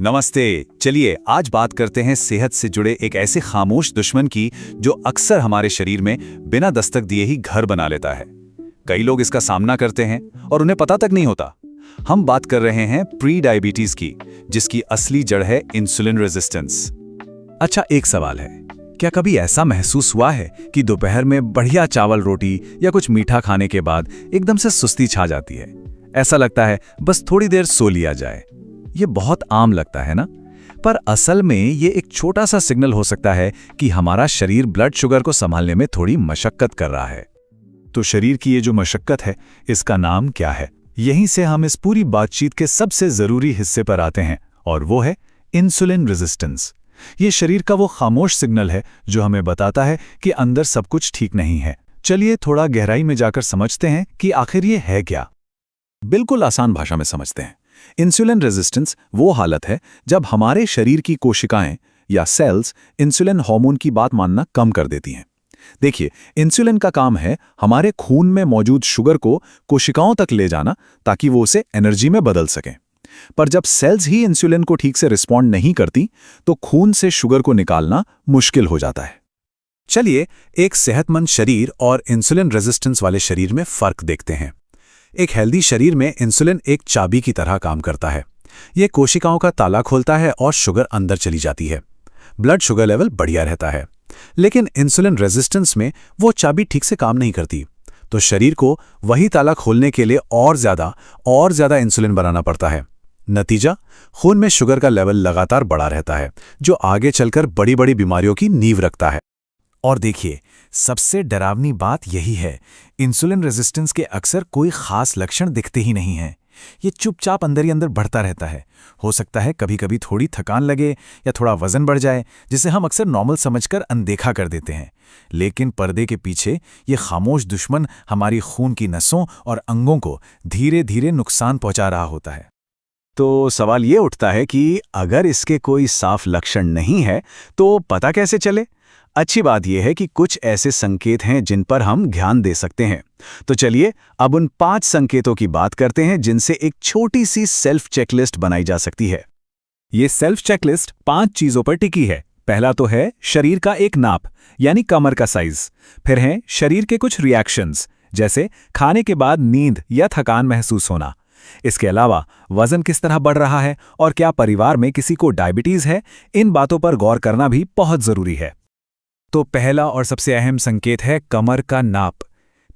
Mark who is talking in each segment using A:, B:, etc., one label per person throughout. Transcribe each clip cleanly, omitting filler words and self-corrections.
A: नमस्ते। चलिए आज बात करते हैं सेहत से जुड़े एक ऐसे खामोश दुश्मन की जो अक्सर हमारे शरीर में बिना दस्तक दिए ही घर बना लेता है। कई लोग इसका सामना करते हैं और उन्हें पता तक नहीं होता। हम बात कर रहे हैं प्री डायबिटीज की, जिसकी असली जड़ है इंसुलिन रेजिस्टेंस। अच्छा, एक सवाल है, क्या कभी ऐसा महसूस हुआ है कि दोपहर में बढ़िया चावल रोटी या कुछ मीठा खाने के बाद एकदम से सुस्ती छा जाती है? ऐसा लगता है बस थोड़ी देर सो लिया जाए। ये बहुत आम लगता है ना, पर असल में ये एक छोटा सा सिग्नल हो सकता है कि हमारा शरीर ब्लड शुगर को संभालने में थोड़ी मशक्कत कर रहा है। तो शरीर की ये जो मशक्कत है, इसका नाम क्या है? यहीं से हम इस पूरी बातचीत के सबसे जरूरी हिस्से पर आते हैं, और वो है इंसुलिन रेजिस्टेंस। ये शरीर का वो खामोश सिग्नल है जो हमें बताता है कि अंदर सब कुछ ठीक नहीं है। चलिए थोड़ा गहराई में जाकर समझते हैं कि आखिर ये है क्या। बिल्कुल आसान भाषा में समझते हैं। इंसुलिन रेजिस्टेंस वो हालत है जब हमारे शरीर की कोशिकाएं या सेल्स इंसुलिन हार्मोन की बात मानना कम कर देती हैं। देखिए, इंसुलिन का काम है हमारे खून में मौजूद शुगर को कोशिकाओं तक ले जाना ताकि वो उसे एनर्जी में बदल सकें। पर जब सेल्स ही इंसुलिन को ठीक से रिस्पॉन्ड नहीं करती, तो खून से शुगर को निकालना मुश्किल हो जाता है। चलिए एक सेहतमंद शरीर और इंसुलिन रेजिस्टेंस वाले शरीर में फर्क देखते हैं। एक हेल्दी शरीर में इंसुलिन एक चाबी की तरह काम करता है। यह कोशिकाओं का ताला खोलता है और शुगर अंदर चली जाती है। ब्लड शुगर लेवल बढ़िया रहता है। लेकिन इंसुलिन रेजिस्टेंस में वो चाबी ठीक से काम नहीं करती, तो शरीर को वही ताला खोलने के लिए और ज्यादा इंसुलिन बनाना पड़ता है। नतीजा, खून में शुगर का लेवल लगातार बढ़ा रहता है, जो आगे चलकर बड़ी बड़ी बीमारियों की नींव रखता है। और देखिए, सबसे डरावनी बात यही है, इंसुलिन रेजिस्टेंस के अक्सर कोई खास लक्षण दिखते ही नहीं हैं। ये चुपचाप अंदर ही अंदर बढ़ता रहता है। हो सकता है कभी कभी थोड़ी थकान लगे या थोड़ा वजन बढ़ जाए, जिसे हम अक्सर नॉर्मल समझकर अनदेखा कर देते हैं। लेकिन पर्दे के पीछे ये खामोश दुश्मन हमारी खून की नसों और अंगों को धीरे धीरे नुकसान पहुंचा रहा होता है। तो सवाल ये उठता है कि अगर इसके कोई साफ लक्षण नहीं है तो पता कैसे चले? अच्छी बात यह है कि कुछ ऐसे संकेत हैं जिन पर हम ध्यान दे सकते हैं। तो चलिए अब उन 5 संकेतों की बात करते हैं जिनसे एक छोटी सी सेल्फ चेकलिस्ट बनाई जा सकती है। ये सेल्फ चेकलिस्ट 5 चीजों पर टिकी है। पहला तो है शरीर का एक नाप, यानी कमर का साइज। फिर हैं शरीर के कुछ रिएक्शंस, जैसे खाने के बाद नींद या थकान महसूस होना। इसके अलावा वजन किस तरह बढ़ रहा है और क्या परिवार में किसी को डायबिटीज है, इन बातों पर गौर करना भी बहुत जरूरी है। तो पहला और सबसे अहम संकेत है कमर का नाप।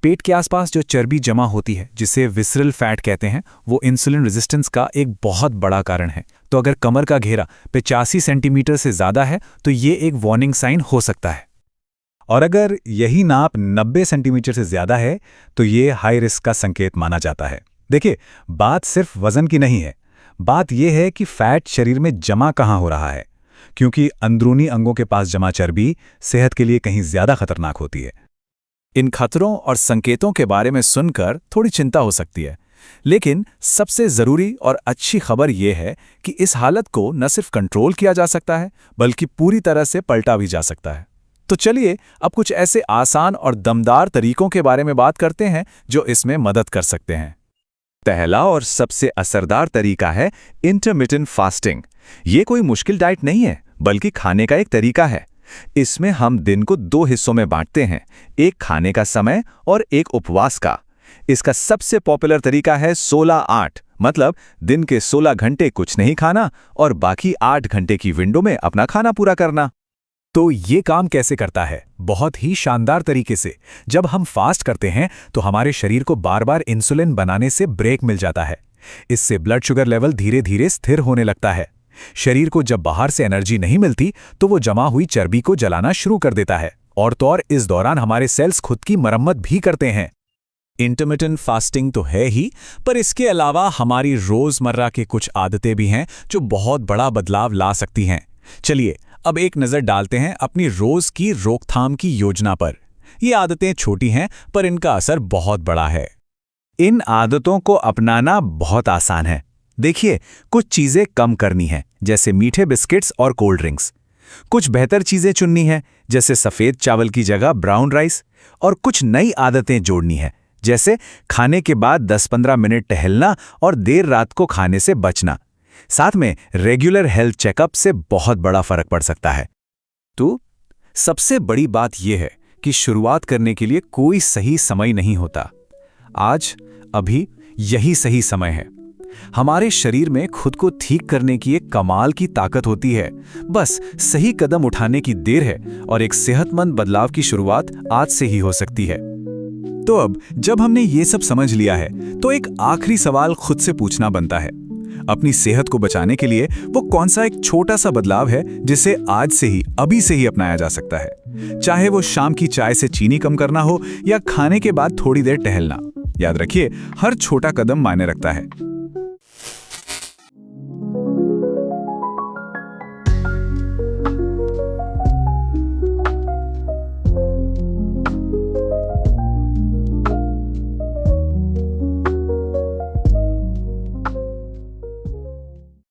A: पेट के आसपास जो चर्बी जमा होती है, जिसे विसरल फैट कहते हैं, वो इंसुलिन रेजिस्टेंस का एक बहुत बड़ा कारण है। तो अगर कमर का घेरा 85 सेंटीमीटर से ज्यादा है तो ये एक वार्निंग साइन हो सकता है। और अगर यही नाप 90 सेंटीमीटर से ज्यादा है तो ये हाई रिस्क का संकेत माना जाता है। देखिए, बात सिर्फ वजन की नहीं है, बात यह है कि फैट शरीर में जमा कहाँ हो रहा है, क्योंकि अंदरूनी अंगों के पास जमा चर्बी सेहत के लिए कहीं ज्यादा खतरनाक होती है। इन खतरों और संकेतों के बारे में सुनकर थोड़ी चिंता हो सकती है, लेकिन सबसे जरूरी और अच्छी खबर यह है कि इस हालत को न सिर्फ कंट्रोल किया जा सकता है, बल्कि पूरी तरह से पलटा भी जा सकता है। तो चलिए अब कुछ ऐसे आसान और दमदार तरीकों के बारे में बात करते हैं जो इसमें मदद कर सकते हैं। पहला और सबसे असरदार तरीका है इंटरमिटेंट फास्टिंग। ये कोई मुश्किल डाइट नहीं है, बल्कि खाने का एक तरीका है। इसमें हम दिन को 2 हिस्सों में बांटते हैं, एक खाने का समय और एक उपवास का। इसका सबसे पॉपुलर तरीका है 16-8, मतलब दिन के 16 घंटे कुछ नहीं खाना और बाकी 8 घंटे की विंडो में अपना खाना पूरा करना। तो ये काम कैसे करता है? बहुत ही शानदार तरीके से। जब हम फास्ट करते हैं तो हमारे शरीर को बार बार इंसुलिन बनाने से ब्रेक मिल जाता है। इससे ब्लड शुगर लेवल धीरे धीरे स्थिर होने लगता है। शरीर को जब बाहर से एनर्जी नहीं मिलती तो वो जमा हुई चर्बी को जलाना शुरू कर देता है, और तो और इस दौरान हमारे सेल्स खुद की मरम्मत भी करते हैं। इंटरमिटेंट फास्टिंग तो है ही, पर इसके अलावा हमारी रोजमर्रा की कुछ आदतें भी हैं जो बहुत बड़ा बदलाव ला सकती हैं। चलिए अब एक नजर डालते हैं अपनी रोज की रोकथाम की योजना पर। ये आदतें छोटी हैं, पर इनका असर बहुत बड़ा है। इन आदतों को अपनाना बहुत आसान है। देखिए, कुछ चीजें कम करनी है, जैसे मीठे बिस्किट्स और कोल्ड ड्रिंक्स। कुछ बेहतर चीजें चुननी है, जैसे सफेद चावल की जगह ब्राउन राइस। और कुछ नई आदतें जोड़नी है, जैसे खाने के बाद 10-15 मिनट टहलना और देर रात को खाने से बचना। साथ में रेगुलर हेल्थ चेकअप से बहुत बड़ा फर्क पड़ सकता है। तो सबसे बड़ी बात यह है कि शुरुआत करने के लिए कोई सही समय नहीं होता। आज, अभी यही सही समय है। हमारे शरीर में खुद को ठीक करने की एक कमाल की ताकत होती है। बस सही कदम उठाने की देर है और एक सेहतमंद बदलाव की शुरुआत आज से ही हो सकती है। तो अब जब हमने ये सब समझ लिया है, तो एक आखिरी सवाल खुद से पूछना बनता है। अपनी सेहत को बचाने के लिए वो कौन सा एक छोटा सा बदलाव है जिसे आज से ही, अभी से ही अपनाया जा सकता है? चाहे वो शाम की चाय से चीनी कम करना हो या खाने के बाद थोड़ी देर टहलना। याद रखिए, हर छोटा कदम मायने रखता है।